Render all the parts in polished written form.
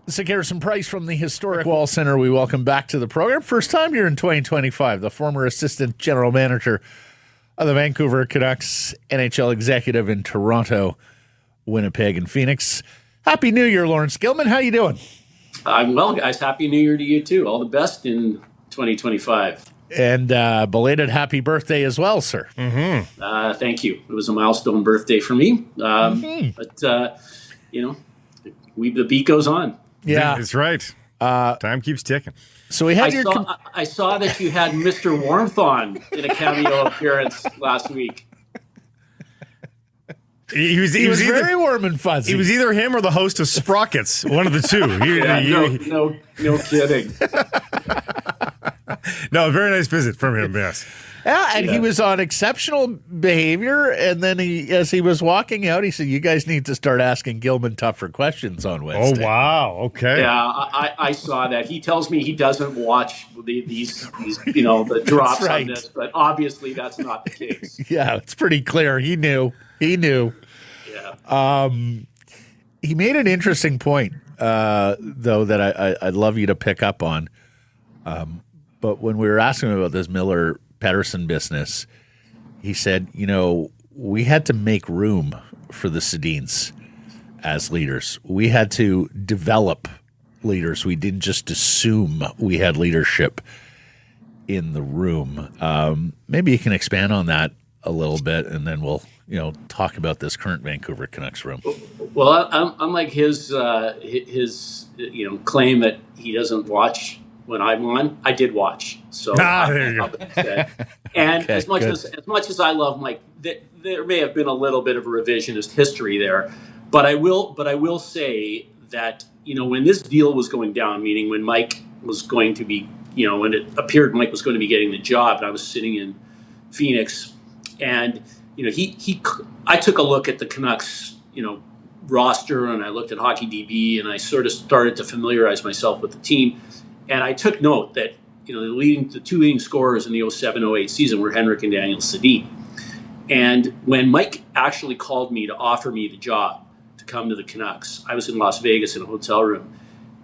This is Garrison Price from the Historic Wall Center. We welcome back to the program. First time here in 2025, the former assistant general manager of the Vancouver Canucks, NHL executive in Toronto, Winnipeg, and Phoenix. Happy New Year, Laurence Gilman. How you doing? I'm well, guys. Happy New Year to you, too. All the best in 2025. And belated happy birthday as well, sir. Mm-hmm. Thank you. It was a milestone birthday for me. But, the beat goes on. Yeah. That's right. Time keeps ticking. So we had I saw that you had Mr. Warmth on in a cameo appearance last week. He was very warm and fuzzy. He was either him or the host of Sprockets, one of the two. No kidding. No, very nice visit from him, yes. Yeah, and he was on exceptional behavior, and then as he was walking out, he said, "You guys need to start asking Gilman tougher questions on Wednesday." Oh, wow. Okay. Yeah, I saw that. He tells me he doesn't watch these the drops right. on this, but obviously that's not the case. Yeah, it's pretty clear. He knew. Yeah. He made an interesting point, though, that I'd love you to pick up on. But when we were asking him about this Miller Pedersen business, he said, we had to make room for the Sedins as leaders. We had to develop leaders. We didn't just assume we had leadership in the room. Maybe you can expand on that a little bit, and then we'll talk about this current Vancouver Canucks room. Well, unlike his claim that he doesn't watch when I'm on, I did watch. So there you go. And okay, as much as I love Mike, there may have been a little bit of a revisionist history there, but I will say that when this deal was going down, meaning when Mike was going to be, when it appeared Mike was going to be getting the job, and I was sitting in Phoenix, and I took a look at the Canucks, roster, and I looked at Hockey DB, and I sort of started to familiarize myself with the team. And I took note that the two leading scorers in the 07-08 season were Henrik and Daniel Sedin. And when Mike actually called me to offer me the job to come to the Canucks, I was in Las Vegas in a hotel room.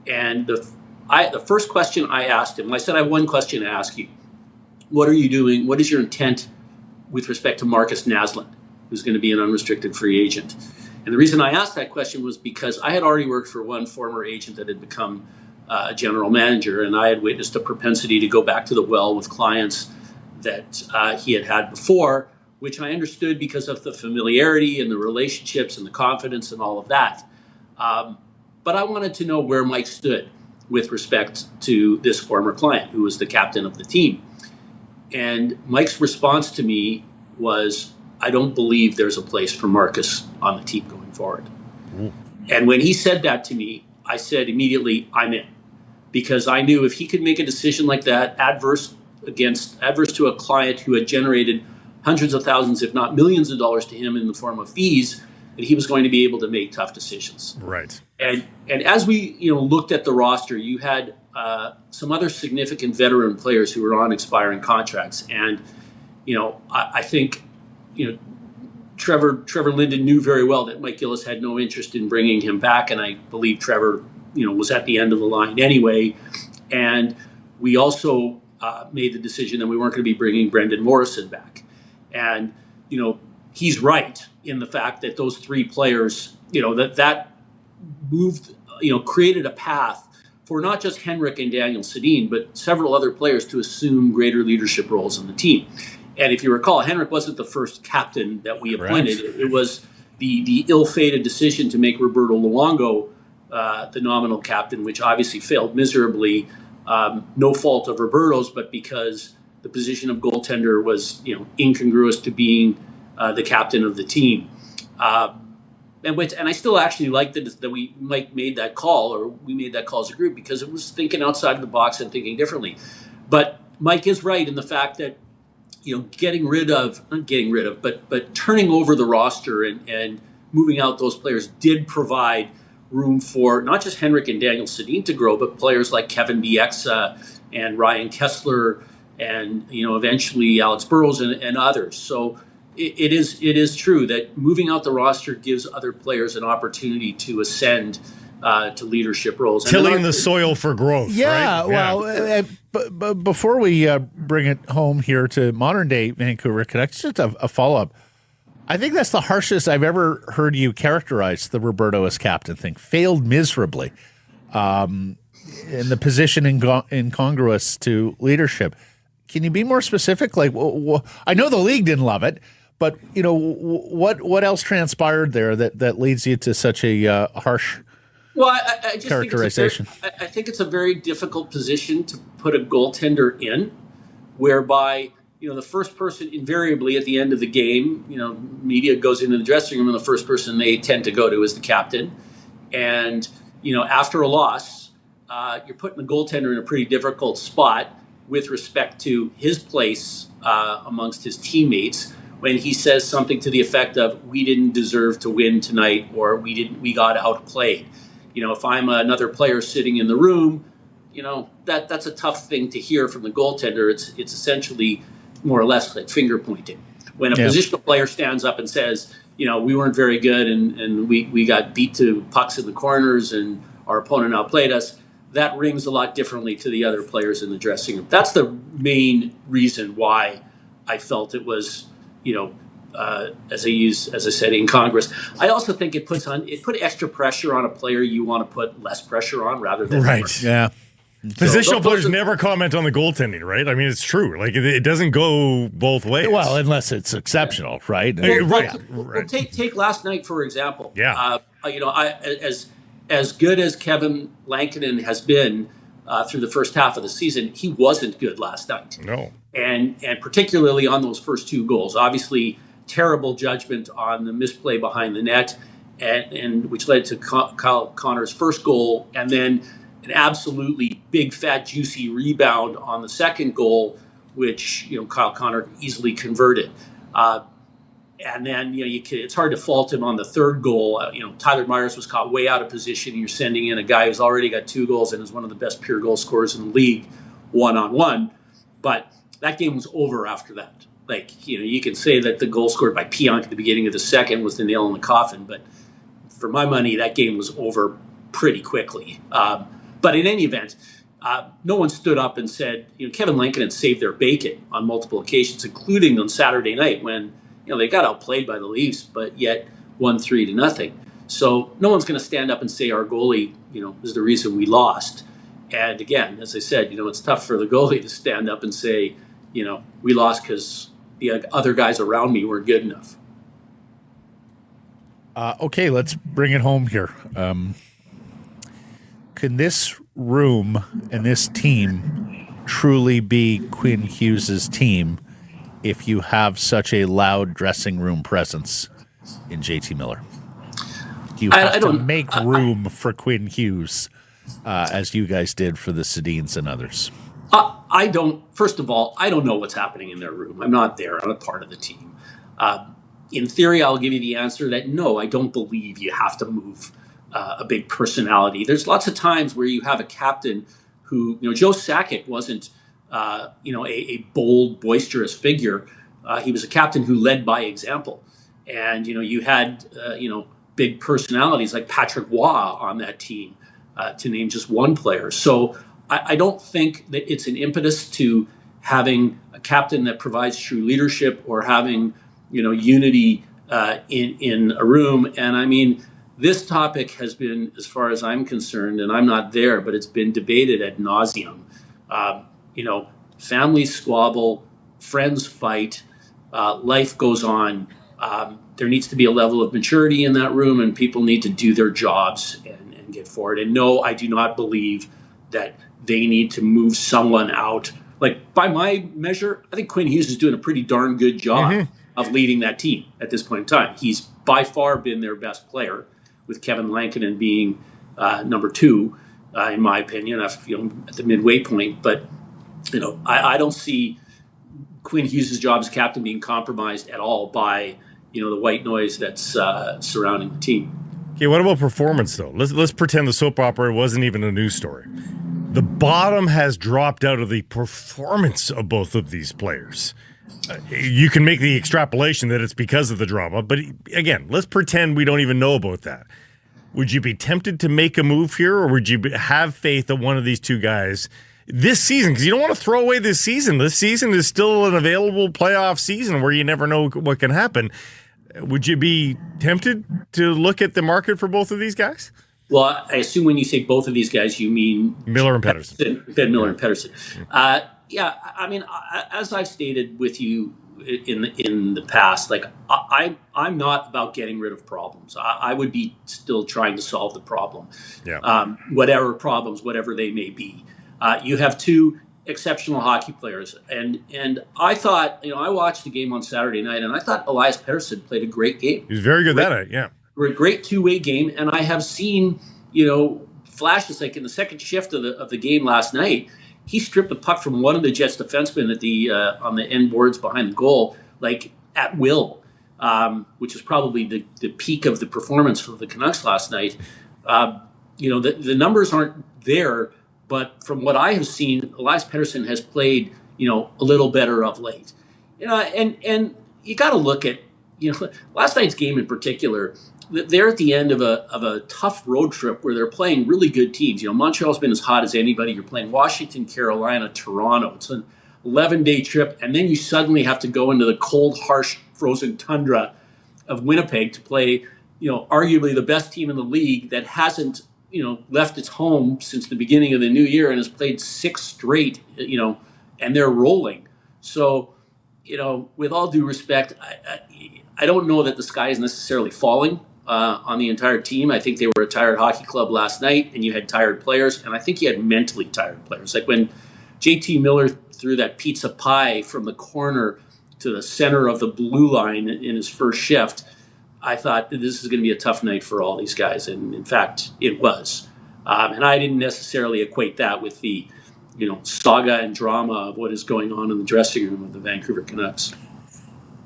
And the first question I asked him, I said, "I have one question to ask you. What are you doing? What is your intent with respect to Marcus Naslund, who's going to be an unrestricted free agent?" And the reason I asked that question was because I had already worked for one former agent that had become a general manager, and I had witnessed a propensity to go back to the well with clients that he had before, which I understood because of the familiarity and the relationships and the confidence and all of that. But I wanted to know where Mike stood with respect to this former client who was the captain of the team. And Mike's response to me was, "I don't believe there's a place for Marcus on the team going forward." Mm. And when he said that to me, I said immediately, "I'm in." Because I knew if he could make a decision like that, adverse to a client who had generated hundreds of thousands, if not millions of dollars to him in the form of fees, that he was going to be able to make tough decisions. Right. And as we looked at the roster, you had some other significant veteran players who were on expiring contracts. And, I think, Trevor Linden knew very well that Mike Gillis had no interest in bringing him back. And I believe Trevor, was at the end of the line anyway. And we also made the decision that we weren't going to be bringing Brendan Morrison back. And, he's right in the fact that those three players, that moved, created a path for not just Henrik and Daniel Sedin, but several other players to assume greater leadership roles in the team. And if you recall, Henrik wasn't the first captain that we appointed. Correct. It was the ill-fated decision to make Roberto Luongo the nominal captain, which obviously failed miserably. No fault of Roberto's, but because the position of goaltender was, incongruous to being the captain of the team. And I still actually liked it that Mike made that call, or we made that call as a group, because it was thinking outside of the box and thinking differently. But Mike is right in the fact that, turning over the roster and moving out those players did provide room for not just Henrik and Daniel Sedin to grow, but players like Kevin Bieksa and Ryan Kessler and, eventually Alex Burrows and others. So it is true that moving out the roster gives other players an opportunity to ascend to leadership roles. Tilling the soil for growth. Yeah, right? well, but before we bring it home here to modern day Vancouver Canucks, just a follow up. I think that's the harshest I've ever heard you characterize the Roberto as captain thing. Failed miserably, in the position incongruous to leadership. Can you be more specific? Like, I know the league didn't love it, but what else transpired there that leads you to such a harsh? Well, I just characterization. I think it's a very difficult position to put a goaltender in, whereby the first person invariably at the end of the game, media goes into the dressing room, and the first person they tend to go to is the captain. And after a loss, you're putting the goaltender in a pretty difficult spot with respect to his place amongst his teammates when he says something to the effect of, "We didn't deserve to win tonight," or we got outplayed. If I'm another player sitting in the room, that's a tough thing to hear from the goaltender. It's essentially more or less like finger pointing. When a positional player stands up and says, we weren't very good and we got beat to pucks in the corners and our opponent outplayed us, that rings a lot differently to the other players in the dressing room. That's the main reason why I felt it was, as I said, incongruous. I also think it put extra pressure on a player you want to put less pressure on rather than right. more. Yeah. Positional players never comment on the goaltending, right? I mean, it's true. Like it doesn't go both ways. Well, unless it's exceptional, right? Well, take last night for example. Yeah. As good as Kevin Lankinen has been through the first half of the season, he wasn't good last night. No. And particularly on those first two goals, obviously terrible judgment on the misplay behind the net, and which led to Kyle Connor's first goal, and then an absolutely big, fat, juicy rebound on the second goal, which Kyle Connor easily converted. And then it's hard to fault him on the third goal. Tyler Myers was caught way out of position. You're sending in a guy who's already got 2 goals and is one of the best pure goal scorers in the league, 1-on-1. But that game was over after that. You can say that the goal scored by Pionk at the beginning of the second was the nail in the coffin, but for my money, that game was over pretty quickly. But in any event, no one stood up and said, Kevin Lankinen saved their bacon on multiple occasions, including on Saturday night when, they got outplayed by the Leafs, but yet won 3-0. So no one's going to stand up and say our goalie, is the reason we lost. And again, as I said, it's tough for the goalie to stand up and say, we lost because the other guys around me weren't good enough. Okay, let's bring it home here. Can this room and this team truly be Quinn Hughes' team if you have such a loud dressing room presence in JT Miller? Do you have to make room for Quinn Hughes, as you guys did for the Sedins and others? First of all, I don't know what's happening in their room. I'm not there. I'm a part of the team. In theory, I'll give you the answer that no, I don't believe you have to move a big personality. There's lots of times where you have a captain who, Joe Sakic wasn't, a bold, boisterous figure. He was a captain who led by example. And, you had, big personalities like Patrick Waugh on that team, to name just one player. So I don't think that it's an impetus to having a captain that provides true leadership or having, unity in a room. And I mean, this topic has been, as far as I'm concerned, and I'm not there, but it's been debated ad nauseum. Families squabble, friends fight, life goes on. There needs to be a level of maturity in that room, and people need to do their jobs and get forward. And no, I do not believe that they need to move someone out. Like, by my measure, I think Quinn Hughes is doing a pretty darn good job of leading that team at this point in time. He's by far been their best player, with Kevin Lankinen being number 2, in my opinion, at the midway point. But, I don't see Quinn Hughes' job as captain being compromised at all by, the white noise that's surrounding the team. Okay, what about performance, though? Let's pretend the soap opera wasn't even a news story. The bottom has dropped out of the performance of both of these players. You can make the extrapolation that it's because of the drama, but again, let's pretend we don't even know about that. would you be tempted to make a move here, or would you have faith that one of these two guys this season? Because you don't want to throw away this season. This season is still an available playoff season where you never know what can happen. Would you be tempted to look at the market for both of these guys? Well, I assume when you say both of these guys, you mean Miller and Pettersson. Ben Miller and Pettersson. Yeah, I mean, as I've stated with you in the past, like I'm not about getting rid of problems. I would be still trying to solve the problem. Yeah. Whatever they may be. You have two exceptional hockey players, and I thought, I watched the game on Saturday night, and I thought Elias Pettersson played a great game. He was very good that night. Yeah. Great two-way game, and I have seen flashes like in the second shift of the game last night. He stripped the puck from one of the Jets defensemen at the on the end boards behind the goal, like at will, which is probably the peak of the performance for the Canucks last night. The numbers aren't there, but from what I have seen, Elias Pettersson has played a little better of late. And you got to look at last night's game in particular. They're at the end of a tough road trip where they're playing really good teams. Montreal's been as hot as anybody. You're playing Washington, Carolina, Toronto. It's an 11-day trip, and then you suddenly have to go into the cold, harsh, frozen tundra of Winnipeg to play, arguably the best team in the league that hasn't, left its home since the beginning of the new year and has played 6 straight, and they're rolling. So, with all due respect, I don't know that the sky is necessarily falling on the entire team. I think they were a tired hockey club last night, and you had tired players, and I think you had mentally tired players. Like when JT Miller threw that pizza pie from the corner to the center of the blue line in his first shift, I thought that this is going to be a tough night for all these guys, and in fact, it was. And I didn't necessarily equate that with the saga and drama of what is going on in the dressing room of the Vancouver Canucks.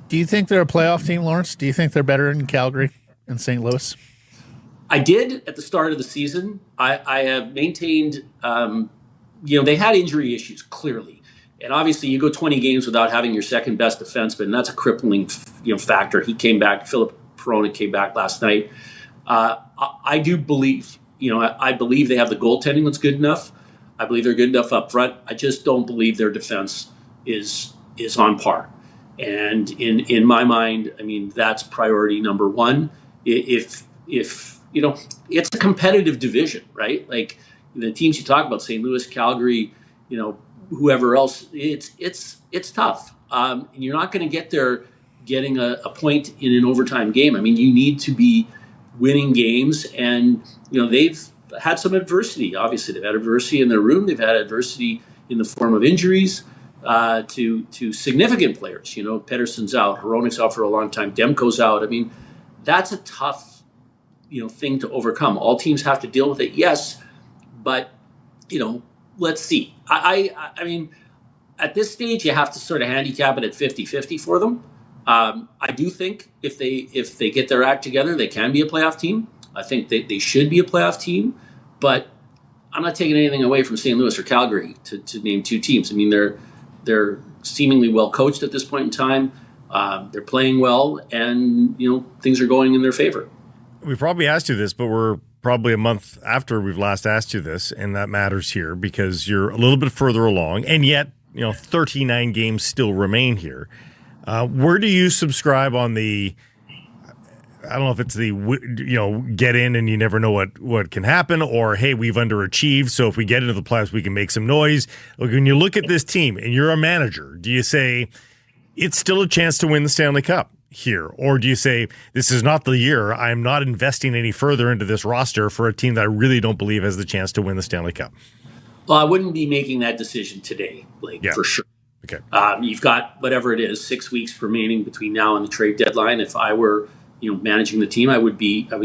Do you think they're a playoff team, Laurence? Do you think they're better in Calgary and St. Louis? I did at the start of the season. I have maintained, they had injury issues, clearly. And obviously you go 20 games without having your second best defenseman, and that's a crippling factor. He came back, Philip Perona came back last night. I do believe, I believe they have the goaltending that's good enough. I believe they're good enough up front. I just don't believe their defense is on par. And in my mind, I mean, that's priority number one. If it's a competitive division, right? Like the teams you talk about, St. Louis, Calgary, whoever else, it's tough. And you're not going to get there getting a point in an overtime game. I mean, you need to be winning games, and they've had some adversity. Obviously, they've had adversity in their room. They've had adversity in the form of injuries. To significant players, Pettersson's out, Hronek's out for a long time, Demko's out. I mean, that's a tough, thing to overcome. All teams have to deal with it, yes, but let's see. I mean, at this stage, you have to sort of handicap it at 50-50 for them. I do think if they get their act together, they can be a playoff team. I think they should be a playoff team, but I'm not taking anything away from St. Louis or Calgary to name two teams. I mean, they're seemingly well coached at this point in time. They're playing well, and things are going in their favor. We probably asked you this, but we're probably a month after we've last asked you this, and that matters here because you're a little bit further along, and yet 39 games still remain here. Where do you subscribe on the? I don't know if it's the get in and you never know what can happen, or hey, we've underachieved, so if we get into the playoffs we can make some noise. Look, when you look at this team and you're a manager, do you say it's still a chance to win the Stanley Cup here, or do you say this is not the year, I'm not investing any further into this roster for a team that I really don't believe has the chance to win the Stanley Cup? Well, I wouldn't be making that decision today, for sure. Okay. You've got whatever it is, 6 weeks remaining between now and the trade deadline. If I were managing the team, I would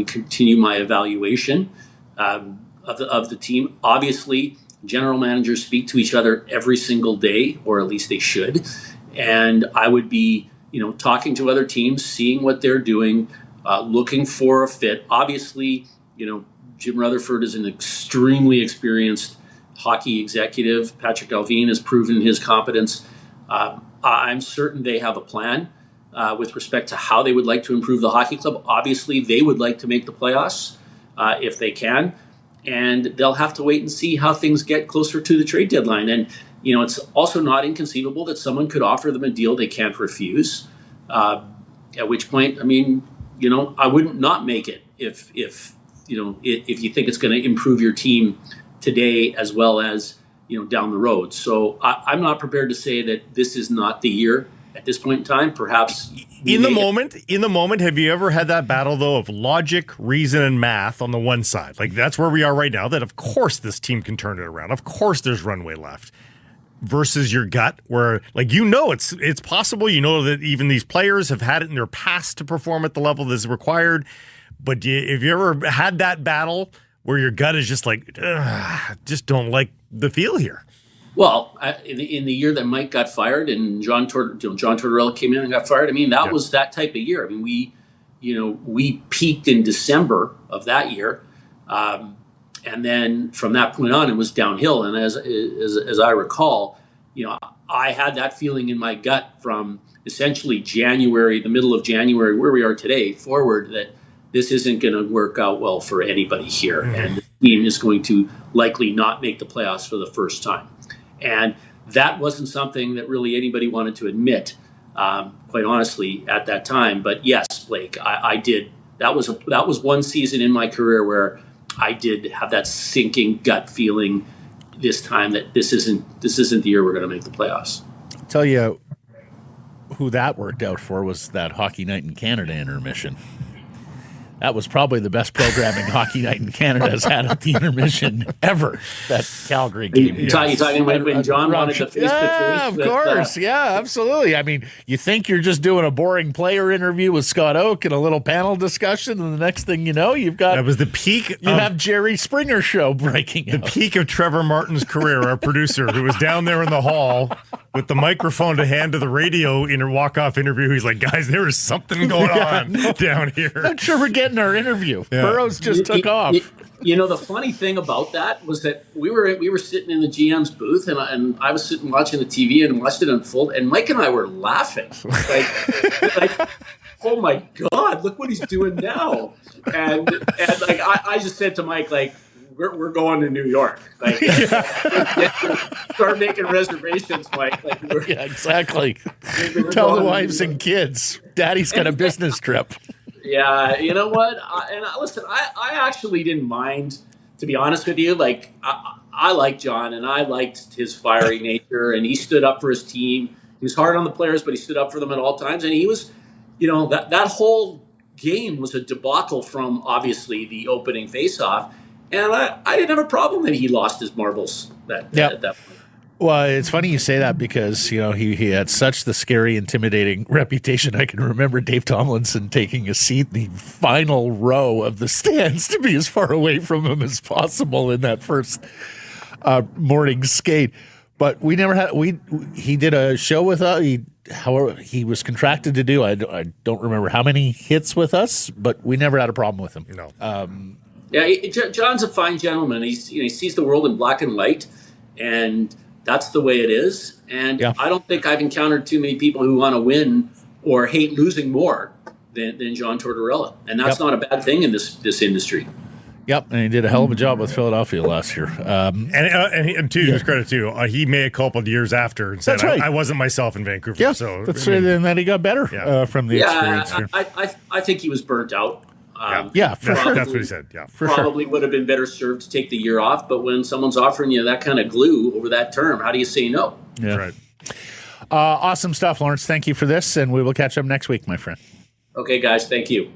continue my evaluation of the team. Obviously, general managers speak to each other every single day, or at least they should. And I would be, talking to other teams, seeing what they're doing, looking for a fit. Obviously, Jim Rutherford is an extremely experienced hockey executive. Patrick Allvin has proven his competence. I'm certain they have a plan. With respect to how they would like to improve the hockey club. Obviously, they would like to make the playoffs. if they can. And they'll have to wait and see how things get closer to the trade deadline. And, it's also not inconceivable that someone could offer them a deal they can't refuse. At which point, I wouldn't not make it if you think it's going to improve your team today as well as, down the road. So I'm not prepared to say that this is not the year at this point in time. Perhaps in the moment, have you ever had that battle though of logic, reason, and math on the one side? Like that's where we are right now, that of course this team can turn it around. Of course there's runway left. Versus your gut, where it's possible, that even these players have had it in their past to perform at the level that's required. But have you ever had that battle where your gut is just like, just don't like the feel here? Well, in the year that Mike got fired and John Tortorella came in and got fired, that was that type of year. We peaked in December of that year. And then from that point on, it was downhill. And as I recall, I had that feeling in my gut from essentially January, the middle of January, where we are today, forward, that this isn't going to work out well for anybody here. Mm-hmm. And the team is going to likely not make the playoffs for the first time. And that wasn't something that really anybody wanted to admit, quite honestly, at that time. But yes, Blake, I did. That was one season in my career where I did have that sinking gut feeling this time that this isn't the year we're going to make the playoffs. I'll tell you who that worked out for was that Hockey Night in Canada intermission. That was probably the best programming Hockey Night in Canada has had at the intermission ever. That Calgary game. You're talking when John wanted to face-to-face? Yeah, of course. Yeah, absolutely. You think you're just doing a boring player interview with Scott Oak and a little panel discussion, and the next thing you know, you've got... That was the peak. You have Jerry Springer show breaking out. The peak of Trevor Martin's career, our producer, who was down there in the hall with the microphone to hand to the radio in a walk-off interview. He's like, guys, there is something going on down here. Not sure we're getting our interview. Yeah. Burroughs just took off. The funny thing about that was that we were sitting in the GM's booth, and I was sitting watching the TV and watched it unfold, and Mike and I were laughing. Like oh my God, look what he's doing now. And I just said to Mike, like, we're going to New York. Like, start making reservations, Mike. Yeah, exactly. Tell the wives and kids, Daddy's got a business trip. Yeah, you know what? Listen, I actually didn't mind, to be honest with you. Like, I like John, and I liked his fiery nature, and he stood up for his team. He was hard on the players, but he stood up for them at all times. And he was, that whole game was a debacle from, obviously, the opening faceoff. And I didn't have a problem that he lost his marbles at that point. Well, it's funny you say that because, he had such the scary, intimidating reputation. I can remember Dave Tomlinson taking a seat in the final row of the stands to be as far away from him as possible in that first morning skate. But we never had he did a show with us. He was contracted to do. I don't remember how many hits with us, but we never had a problem with him. No. John's a fine gentleman. He sees the world in black and white, and that's the way it is. And I don't think I've encountered too many people who want to win or hate losing more than John Tortorella. And that's not a bad thing in this industry. Yep, and he did a hell of a job with Philadelphia last year. And to his credit, too, he made a couple of years after and said, I wasn't myself in Vancouver. Yeah, that's right. And then he got better from the experience here. I think he was burnt out. For sure. That's what he said. Yeah, probably would have been better served to take the year off. But when someone's offering you that kind of glue over that term, how do you say no? Yeah. That's right. Awesome stuff, Laurence. Thank you for this, and we will catch up next week, my friend. Okay, guys. Thank you.